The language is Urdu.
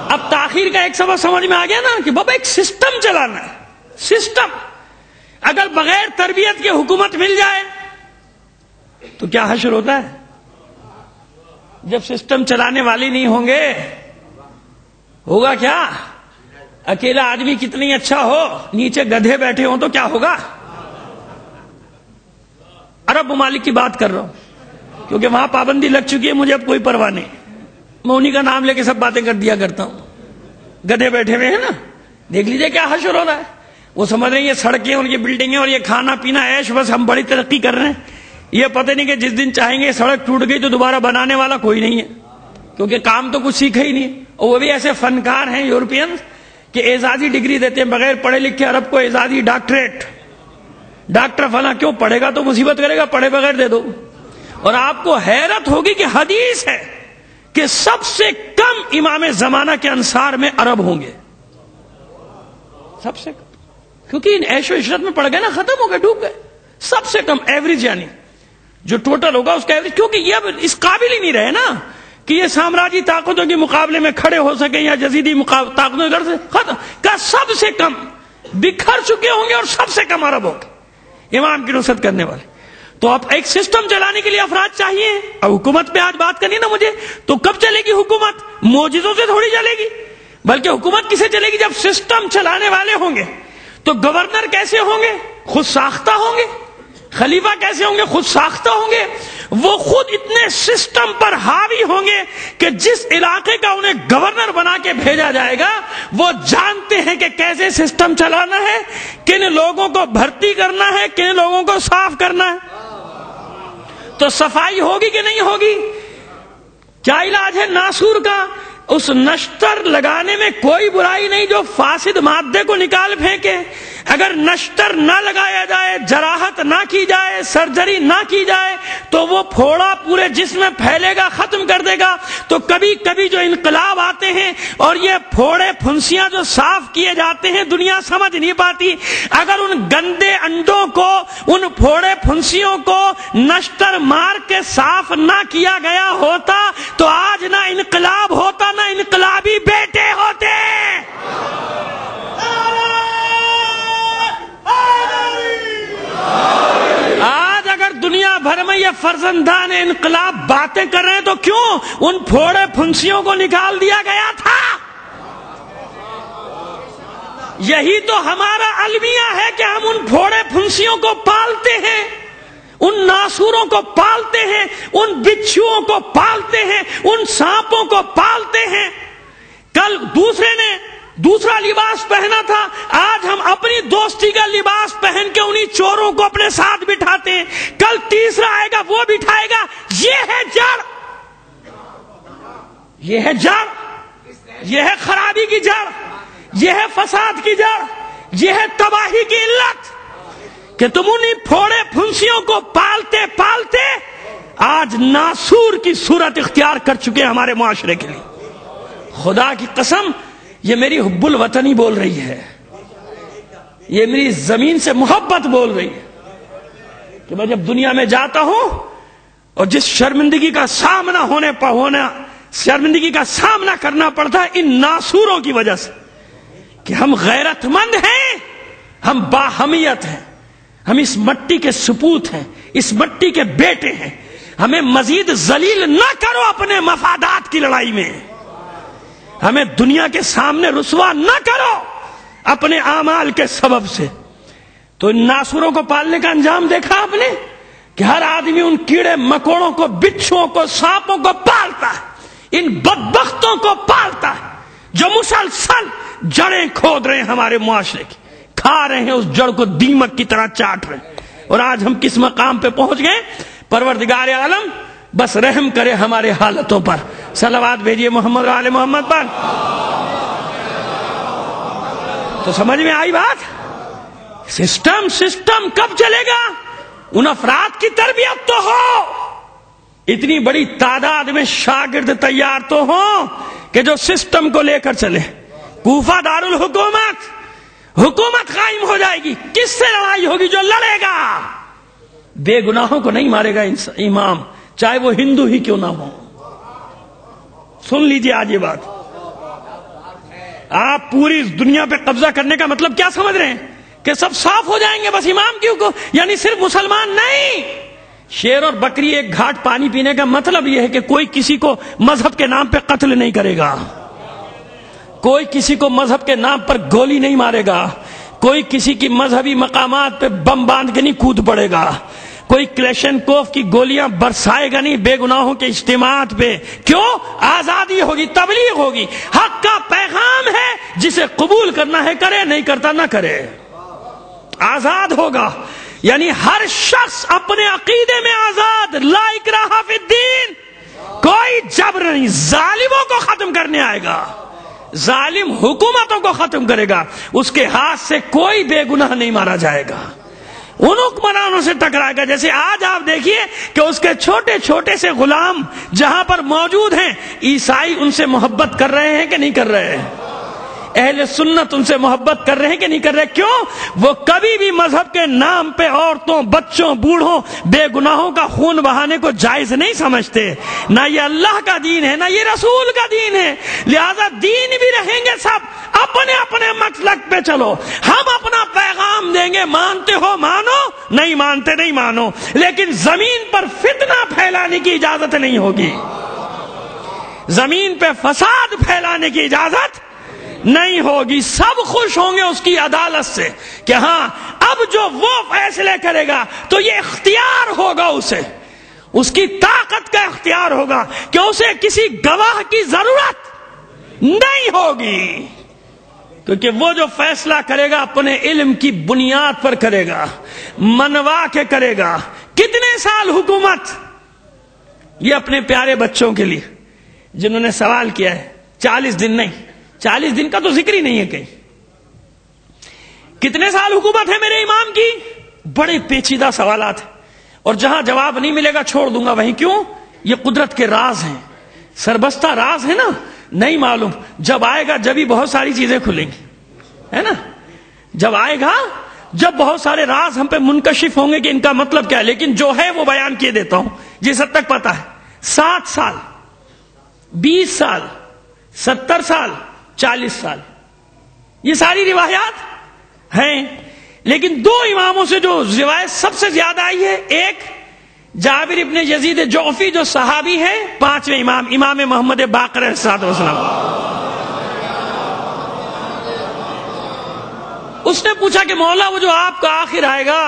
اب تاخیر کا ایک سبب سمجھ میں آ گیا نا کہ بابا ایک سسٹم چلانا ہے. سسٹم اگر بغیر تربیت کے حکومت مل جائے تو کیا حشر ہوتا ہے؟ جب سسٹم چلانے والے نہیں ہوں گے ہوگا کیا؟ اکیلا آدمی کتنی اچھا ہو، نیچے گدھے بیٹھے ہوں تو کیا ہوگا؟ عرب ممالک کی بات کر رہا ہوں کیونکہ وہاں پابندی لگ چکی ہے، مجھے اب کوئی پرواہ نہیں، میں انہی کا نام لے کے سب باتیں کر دیا کرتا ہوں. گدھے بیٹھے ہوئے ہیں نا، دیکھ لیجئے کیا حشر ہو رہا ہے. وہ سمجھ رہے ہیں یہ سڑکیں ان کی بلڈنگیں اور یہ کھانا پینا عیش، بس ہم بڑی ترقی کر رہے ہیں. یہ پتہ نہیں کہ جس دن چاہیں گے سڑک ٹوٹ گئی تو دوبارہ بنانے والا کوئی نہیں ہے، کیونکہ کام تو کچھ سیکھا ہی نہیں. اور وہ بھی ایسے فنکار ہیں یورپین کہ اعزازی ڈگری دیتے ہیں بغیر پڑھے لکھے. عرب کو اعزازی ڈاکٹریٹ، ڈاکٹر فلاں کیوں پڑھے گا تو مصیبت کرے گا، پڑھے بغیر دے دو. اور آپ کو حیرت ہوگی کہ حدیث ہے کہ سب سے کم امام زمانہ کے انصار میں عرب ہوں گے، سب سے کم، کیونکہ ان عیش و عشرت میں پڑ گئے نا، ختم ہو گئے، ڈوب گئے. سب سے کم ایوریج، یعنی جو ٹوٹل ہوگا اس کا ایوریج، کیونکہ یہ اب اس قابل ہی نہیں رہے نا کہ یہ سامراجی طاقتوں کے مقابلے میں کھڑے ہو سکیں یا جزیدی طاقتوں سے ختم کا. سب سے کم بکھر چکے ہوں گے اور سب سے کم عرب ہوں گے امام کی نصرت کرنے والے. تو اب ایک سسٹم چلانے کے لیے افراد چاہیے. اب حکومت پہ آج بات کرنی نا مجھے، تو کب چلے گی حکومت؟ معجزوں سے تھوڑی چلے گی، بلکہ حکومت کسے چلے گی؟ جب سسٹم چلانے والے ہوں گے. تو گورنر کیسے ہوں گے؟ خود ساختہ ہوں گے. خلیفہ کیسے ہوں گے؟ خود ساختہ ہوں گے. وہ خود اتنے سسٹم پر حاوی ہوں گے کہ جس علاقے کا انہیں گورنر بنا کے بھیجا جائے گا وہ جانتے ہیں کہ کیسے سسٹم چلانا ہے، کن لوگوں کو بھرتی کرنا ہے، کن لوگوں کو صاف کرنا ہے. تو صفائی ہوگی کہ نہیں ہوگی؟ کیا علاج ہے ناسور کا؟ اس نشتر لگانے میں کوئی برائی نہیں جو فاسد مادے کو نکال پھینکے. اگر نشتر نہ لگایا جائے، جراحت نہ کی جائے، سرجری نہ کی جائے تو وہ پھوڑا پورے جسم میں پھیلے گا، ختم کر دے گا. تو کبھی کبھی جو انقلاب آتے ہیں اور یہ پھوڑے پھنسیاں جو صاف کیے جاتے ہیں دنیا سمجھ نہیں پاتی. اگر ان گندے انڈوں کو، ان پھوڑے پھنسیوں کو نشتر مار کے صاف نہ کیا گیا ہوتا تو آج نہ انقلاب ہوتا نہ انقلابی بیٹے ہوتے. آج اگر دنیا بھر میں یہ فرزندان انقلاب باتیں کر رہے ہیں تو کیوں؟ ان پھوڑے پھنسیوں کو نکال دیا گیا تھا. یہی تو ہمارا المیہ ہے کہ ہم ان پھوڑے پھنسیوں کو پالتے ہیں، ان ناسوروں کو پالتے ہیں، ان بچھوؤں کو پالتے ہیں، ان سانپوں کو پالتے ہیں. کل دوسرے نے دوسرا لباس پہنا تھا، آج ہم اپنی دوستی کا لباس پہن کے انہی چوروں کو اپنے ساتھ بٹھاتے ہیں. کل تیسرا آئے گا، وہ بٹھائے گا. یہ ہے جڑ، یہ ہے جڑ، یہ ہے خرابی کی جڑ، یہ ہے فساد کی جڑ، یہ ہے تباہی کی علت کہ تم انہی پھوڑے پھنسیوں کو پالتے پالتے آج ناسور کی صورت اختیار کر چکے ہمارے معاشرے کے لیے. خدا کی قسم یہ میری حب الوطنی بول رہی ہے، یہ میری زمین سے محبت بول رہی ہے کہ میں جب دنیا میں جاتا ہوں اور جس شرمندگی کا شرمندگی کا سامنا کرنا پڑتا ہے ان ناسوروں کی وجہ سے کہ ہم غیرت مند ہیں، ہم باہمیت ہیں، ہم اس مٹی کے سپوت ہیں، اس مٹی کے بیٹے ہیں. ہمیں مزید ذلیل نہ کرو اپنے مفادات کی لڑائی میں، ہمیں دنیا کے سامنے رسوا نہ کرو اپنے اعمال کے سبب سے. تو ان ناسوروں کو پالنے کا انجام دیکھا آپ نے کہ ہر آدمی ان کیڑے مکوڑوں کو، بچھوؤں کو، سانپوں کو پالتا ہے، ان بدبختوں کو پالتا ہے جو مسلسل جڑیں کھود رہے ہیں ہمارے معاشرے کی، کھا رہے ہیں اس جڑ کو، دیمک کی طرح چاٹ رہے ہیں. اور آج ہم کس مقام پہ پہنچ گئے؟ پروردگار عالم بس رحم کرے ہمارے حالتوں پر. صلوات بھیجیے محمد و آل محمد پر. تو سمجھ میں آئی بات؟ سسٹم کب چلے گا؟ ان افراد کی تربیت تو ہو، اتنی بڑی تعداد میں شاگرد تیار تو ہوں کہ جو سسٹم کو لے کر چلے. کوفہ دارالحکومت، حکومت قائم ہو جائے گی. کس سے لڑائی ہوگی؟ جو لڑے گا. بے گناہوں کو نہیں مارے گا امام، چاہے وہ ہندو ہی کیوں نہ ہو. سن لیجئے آج یہ بات، آپ پوری دنیا پہ قبضہ کرنے کا مطلب کیا سمجھ رہے ہیں کہ سب صاف ہو جائیں گے بس امام کیوں کو، یعنی صرف مسلمان نہیں. شیر اور بکری ایک گھاٹ پانی پینے کا مطلب یہ ہے کہ کوئی کسی کو مذہب کے نام پہ قتل نہیں کرے گا، کوئی کسی کو مذہب کے نام پر گولی نہیں مارے گا، کوئی کسی کی مذہبی مقامات پہ بم باندھ کے نہیں کود پڑے گا، کوئی کلیشنکوف کی گولیاں برسائے گا نہیں بے گناہوں کے اجتماعات پہ. کیوں؟ آزادی ہوگی، تبلیغ ہوگی، حق کا پیغام ہے، جسے قبول کرنا ہے کرے، نہیں کرتا نہ کرے. آزاد ہوگا، یعنی ہر شخص اپنے عقیدے میں آزاد. لا اکراہ فی الدین، کوئی جبر نہیں. ظالموں کو ختم کرنے آئے گا، ظالم حکومتوں کو ختم کرے گا. اس کے ہاتھ سے کوئی بے گناہ نہیں مارا جائے گا، ان حکمرانوں سے ٹکرائے گا. جیسے آج آپ دیکھیے کہ اس کے چھوٹے چھوٹے سے غلام جہاں پر موجود ہیں، عیسائی ان سے محبت کر رہے ہیں کہ نہیں کر رہے ہیں؟ اہل سنت ان سے محبت کر رہے ہیں کہ نہیں کر رہے؟ کیوں؟ وہ کبھی بھی مذہب کے نام پہ عورتوں، بچوں، بوڑھوں، بے گناہوں کا خون بہانے کو جائز نہیں سمجھتے. نہ یہ اللہ کا دین ہے، نہ یہ رسول کا دین ہے. لہذا دین بھی رہیں گے سب اپنے اپنے مسلک پہ چلو. ہم اپنا پیغام دیں گے، مانتے ہو مانو، نہیں مانتے نہیں مانو، لیکن زمین پر فتنہ پھیلانے کی اجازت نہیں ہوگی، زمین پہ فساد پھیلانے کی اجازت نہیں ہوگی. سب خوش ہوں گے اس کی عدالت سے کہ ہاں اب جو وہ فیصلے کرے گا تو یہ اختیار ہوگا، اسے اس کی طاقت کا اختیار ہوگا کہ اسے کسی گواہ کی ضرورت نہیں ہوگی، کیونکہ وہ جو فیصلہ کرے گا اپنے علم کی بنیاد پر کرے گا، منوا کے کرے گا. کتنے سال حکومت؟ یہ اپنے پیارے بچوں کے لیے جنہوں نے سوال کیا ہے. 40 دن نہیں، 40 دن کا تو ذکر ہی نہیں ہے کہیں. کتنے سال حکومت ہے میرے امام کی؟ بڑے پیچیدہ سوالات ہیں، اور جہاں جواب نہیں ملے گا چھوڑ دوں گا وہیں. کیوں؟ یہ قدرت کے راز ہیں، سربستہ راز ہے نا، نہیں معلوم. جب آئے گا جب ہی بہت ساری چیزیں کھلیں گی، ہے نا. جب آئے گا جب بہت سارے راز ہم پہ منکشف ہوں گے کہ ان کا مطلب کیا ہے. لیکن جو ہے وہ بیان کیے دیتا ہوں جس حد تک پتا ہے. 7 سال، 20 سال، 70 سال، 40 سال، یہ ساری روایات ہیں. لیکن 2 اماموں سے جو روایت سب سے زیادہ آئی ہے، ایک جابر ابن یزید جعفی جو صحابی ہے، 5ویں امام، امام محمد باقر علیہ الصلوۃ والسلام. اس نے پوچھا کہ مولا وہ جو آپ کا آخر آئے گا